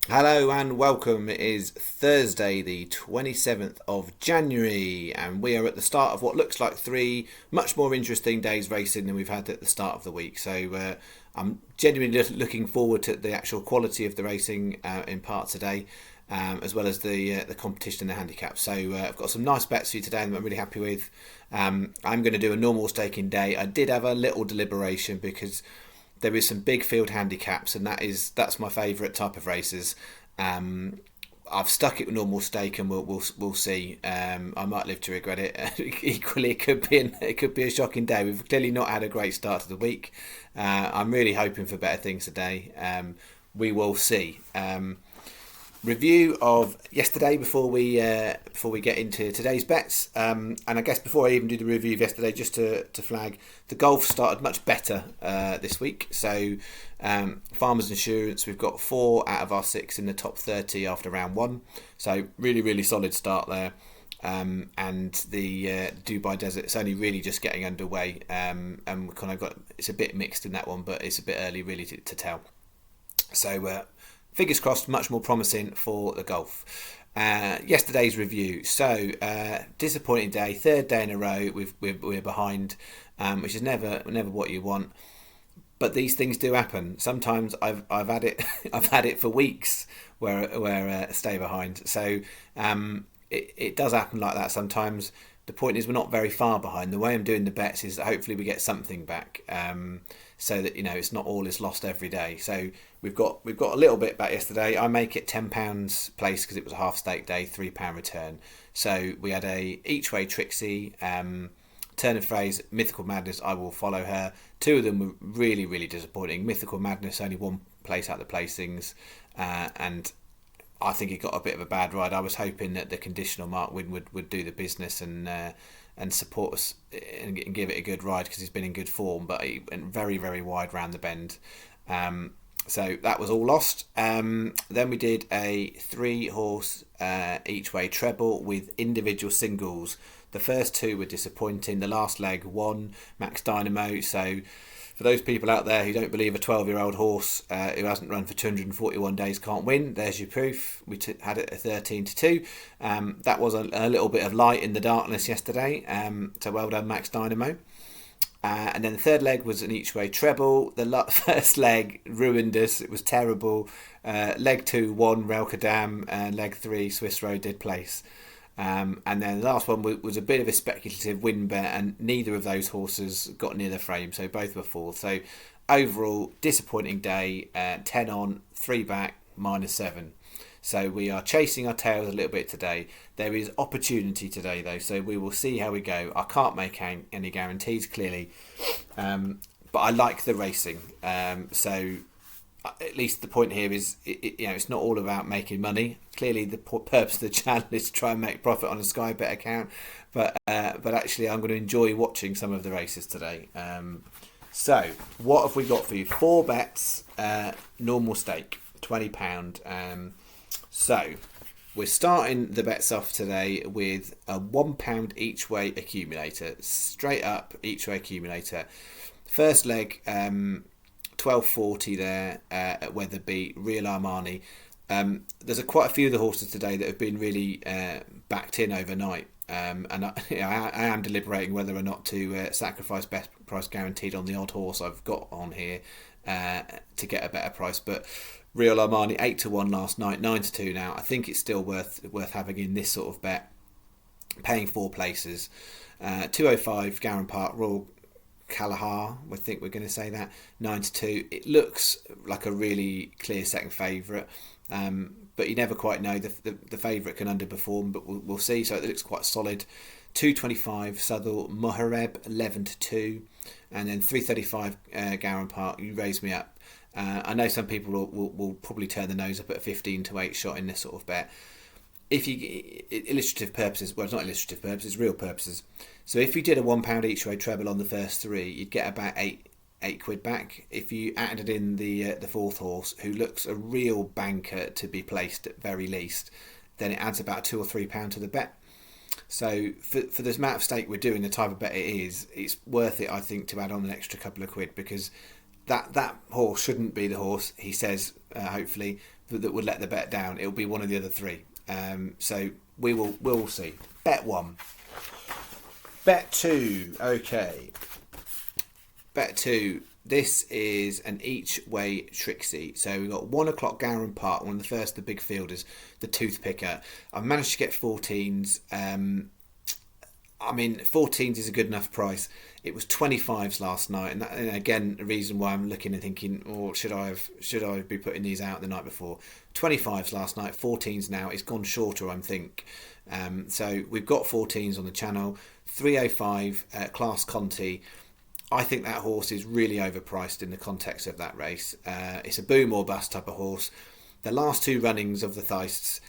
Hello and welcome. It is Thursday, the 27th of January, and we are at the start of what looks like three much more interesting days racing than we've had at the start of the week. So I'm genuinely looking forward to the actual quality of the racing in part today, as well as the competition and the handicap. So I've got some nice bets for you today that I'm really happy with. I'm going to do a normal staking day. I did have a little deliberation because there is some big field handicaps, and that's my favourite type of races. I've stuck it with normal stake, and we'll see. I might live to regret it. Equally, it could be a shocking day. We've clearly not had a great start to the week. I'm really hoping for better things today. We will see. Review of yesterday before we get into today's bets, and I guess before I even do the review of yesterday, just to flag, the golf started much better this week. So Farmers Insurance, we've got 4 out of our 6 in the top 30 after round 1, so really solid start there. And the Dubai Desert, it's only really just getting underway, and we kind of got, it's a bit mixed in that one, but it's a bit early really to tell. So fingers crossed, much more promising for the golf. Yesterday's review. So disappointing day, third day in a row we're behind, which is never what you want. But these things do happen. Sometimes I've had it I've had it for weeks where stay behind. So it does happen like that sometimes. The point is we're not very far behind. The way I'm doing the bets is that hopefully we get something back, so that it's not all is lost every day. So we've got a little bit back yesterday. I make it £10 place because it was a half stake day, £3 return. So we had a each way Trixie, turn of phrase, Mythical Madness. I will follow her. 2 of them were really disappointing. Mythical Madness only 1 place out of the placings, and I think he got a bit of a bad ride. I was hoping that the conditional Mark Wynn would do the business and support us and give it a good ride because he's been in good form, but he went very wide round the bend. So that was all lost. Then we did a 3-horse each way treble with individual singles. The first 2 were disappointing. The last leg won Max Dynamo. So for those people out there who don't believe a 12-year-old horse who hasn't run for 241 days can't win, there's your proof. We had it at 13-2. That was a little bit of light in the darkness yesterday. So well done, Max Dynamo. And then the third leg was an each way treble. The first leg ruined us. It was terrible. Leg 2 won Relkadam, and leg 3 Swiss Road did place. And then the last one was a bit of a speculative win bet, and neither of those horses got near the frame, so both were fourth. So overall, disappointing day. 10 on, 3 back, -7. So we are chasing our tails a little bit today. There is opportunity today though, so we will see how we go. I can't make any guarantees clearly, but I like the racing. So at least the point here is, it's not all about making money. Clearly, the purpose of the channel is to try and make profit on a Sky Bet account, but actually, I'm going to enjoy watching some of the races today. So, what have we got for you? 4 bets, normal stake, £20. So, we're starting the bets off today with a £1 each way accumulator, straight up each way accumulator. First leg. 12.40 there at Weatherby, Real Armani. There's quite a few of the horses today that have been really backed in overnight, and I am deliberating whether or not to sacrifice best price guaranteed on the odd horse I've got on here to get a better price. But Real Armani 8-1 last night, 9-2 now. I think it's still worth having in this sort of bet. Paying 4 places. 205 Garan Park Royal Kalahar, I think we're going to say that, 9-2. It looks like a really clear second favourite, but you never quite know. The favourite can underperform, but we'll see. So it looks quite solid. 225 Southall Mohareb 11-2, and then 335 Garan Park. You raise me up. I know some people will probably turn the nose up at a 15-8 shot in this sort of bet. If you illustrative purposes, well, it's not illustrative purposes, real purposes. So if you did a £1 each way treble on the first 3, you'd get about eight quid back. If you added in the 4th horse, who looks a real banker to be placed at very least, then it adds about £2 or £3 to the bet. So for this amount of stake we're doing, the type of bet it is, it's worth it, I think, to add on an extra couple of quid, because that horse shouldn't be the horse he says, hopefully, that would let the bet down. It'll be one of the other three. So we'll see. Bet 1. Bet 2. Okay. Bet 2. This is an each way Trixie. So we've got 1 o'clock Gowran Park, one of the first, the big fielders, the toothpicker. I've managed to get 14s. 14s is a good enough price. It was 25s last night, and, that, and again, a reason why I'm looking and thinking, should I be putting these out the night before? 25s last night, 14s now. It's gone shorter, I think. So we've got 14s on the channel. 305 Class Conti. I think that horse is really overpriced in the context of that race. It's a boom or bust type of horse. The last 2 runnings of the Thyestes,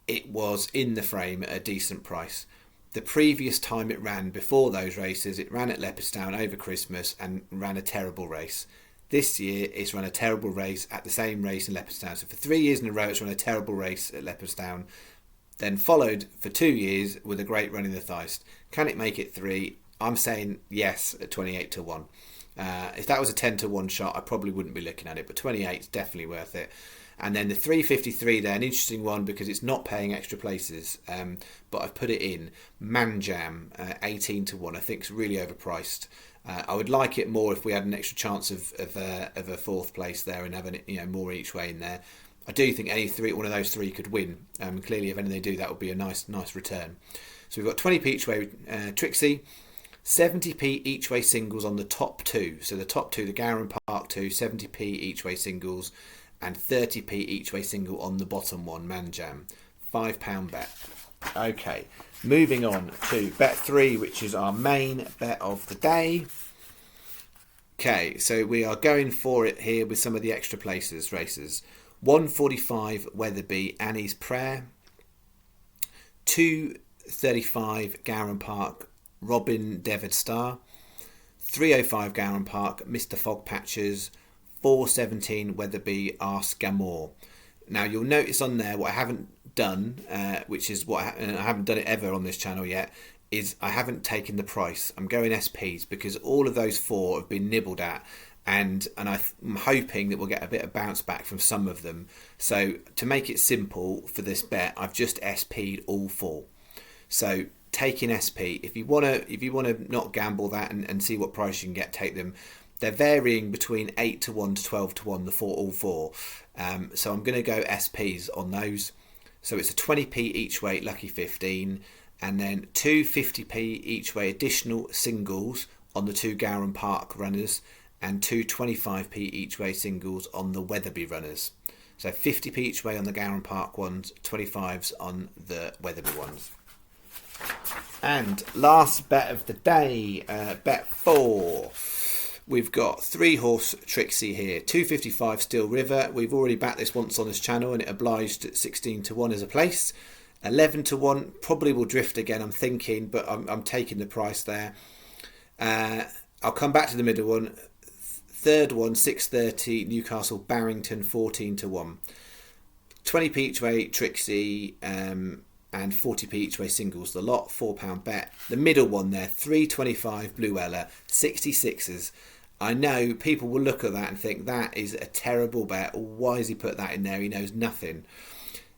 it was in the frame at a decent price. The previous time it ran, before those races, it ran at Leopardstown over Christmas and ran a terrible race. This year, it's run a terrible race at the same race in Leopardstown. So for 3 years in a row, it's run a terrible race at Leopardstown. Then followed for 2 years with a great run in the Thyestes. Can it make it 3? I'm saying yes at 28 to 1. If that was a 10 to 1 shot, I probably wouldn't be looking at it, but 28 is definitely worth it. And then the 353 there, an interesting one because it's not paying extra places, but I've put it in. Manjam, 18 to 1, I think is really overpriced. I would like it more if we had an extra chance of a 4th place there and having more each way in there. I do think one of those 3 could win. Clearly, if any they do, that would be a nice return. So we've got 20p each way Trixie, 70p each way singles on the top 2. So the top 2, the Gowran Park 2, 70p each way singles, and 30p each way single on the bottom one, Manjam. £5 bet. Okay, moving on to bet 3, which is our main bet of the day. Okay, so we are going for it here with some of the extra places races. 145 Weatherby, Annie's Prayer. 235 Gowran Park, Robin Devard Star. 305 Gowran Park, Mr. Fog Patches. 417 Weatherby, Ask Gamor. Now you'll notice on there what I haven't done, which is what I haven't done it ever on this channel yet, is I haven't taken the price. I'm going SPs because all of those 4 have been nibbled at, and I'm hoping that we'll get a bit of bounce back from some of them. So to make it simple for this bet, I've just SP'd all 4. So taking SP, if you want to not gamble that and see what price you can get, take them. They're varying between 8 to 1 to 12 to 1, all 4. So I'm going to go SPs on those. So it's a 20p each way, lucky 15, and then 250p each way additional singles on the 2 Gowran Park runners, and 225p each way singles on the Weatherby runners. So 50p each way on the Gowran Park ones, 25s on the Weatherby ones. And last bet of the day, bet 4. We've got 3 horse Trixie here. 255 Steel River. We've already backed this once on this channel and it obliged at 16 to 1 as a place. 11 to 1 probably will drift again, I'm thinking, but I'm taking the price there. I'll come back to the middle one. Third one, 630 Newcastle Barrington, 14 to 1. 20p each way Trixie, and 40p each way singles. The lot, £4 bet. The middle one there, 325 Blue Ella, 66s. I know people will look at that and think that is a terrible bet. Why has he put that in there? He knows nothing.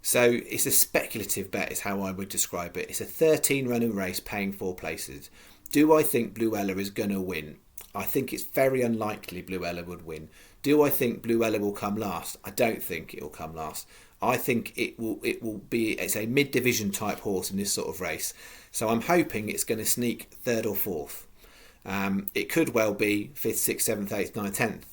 So it's a speculative bet is how I would describe it. It's a 13 running race paying 4 places. Do I think Blue Ella is going to win? I think it's very unlikely Blue Ella would win. Do I think Blue Ella will come last? I don't think it will come last. I think it's a mid-division type horse in this sort of race. So I'm hoping it's going to sneak 3rd or 4th. It could well be 5th, 6th, 7th, 8th, 9th, 10th.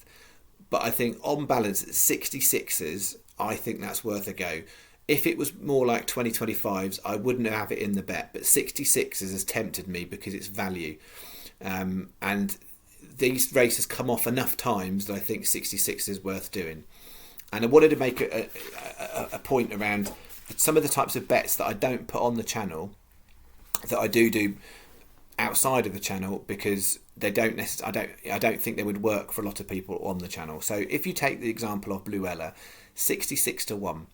But I think on balance at 66s, I think that's worth a go. If it was more like 2025s, I wouldn't have it in the bet. But 66s has tempted me because it's value. And these races come off enough times that I think 66 is worth doing. And I wanted to make a point around some of the types of bets that I don't put on the channel, that I do outside of the channel, because they don't necessarily. I don't think they would work for a lot of people on the channel. So if you take the example of Blue Ella, 66 to 1,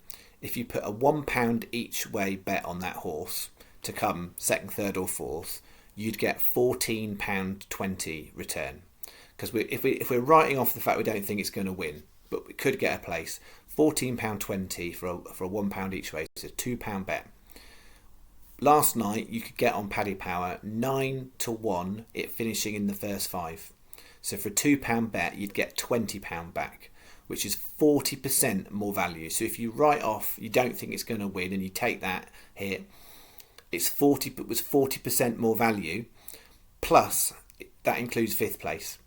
if you put a £1 each way bet on that horse to come 2nd, 3rd, or 4th, you'd get £14.20 return. Because if we're writing off the fact we don't think it's going to win, but we could get a place, £14.20 for a £1 each way. So £2 bet. Last night you could get on Paddy Power 9-1, it finishing in the first 5. So for a £2 bet, you'd get £20 back, which is 40% more value. So if you write off, you don't think it's going to win, and you take that hit, it was 40% more value. Plus, that includes 5th place.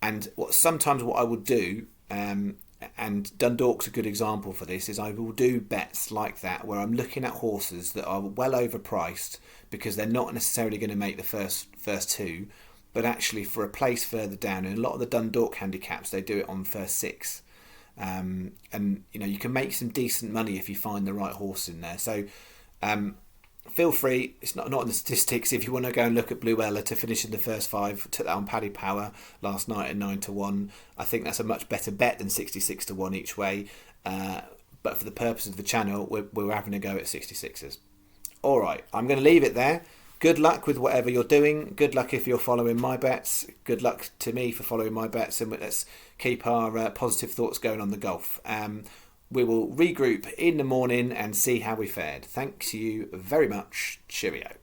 And sometimes what I would do, and Dundalk's a good example for this, is I will do bets like that where I'm looking at horses that are well overpriced because they're not necessarily going to make the first 2, but actually for a place further down. And a lot of the Dundalk handicaps, they do it on first 6. And you can make some decent money if you find the right horse in there. So feel free, it's not in the statistics, if you want to go and look at Blue Ella to finish in the first 5. Took that on Paddy Power last night at 9-1. I think that's a much better bet than 66-1 each way, but for the purpose of the channel, we're having a go at 66s. Alright, I'm going to leave it there. Good luck with whatever you're doing. Good luck if you're following my bets. Good luck to me for following my bets, and let's keep our positive thoughts going on the golf. We will regroup in the morning and see how we fared. Thanks you very much. Cheerio.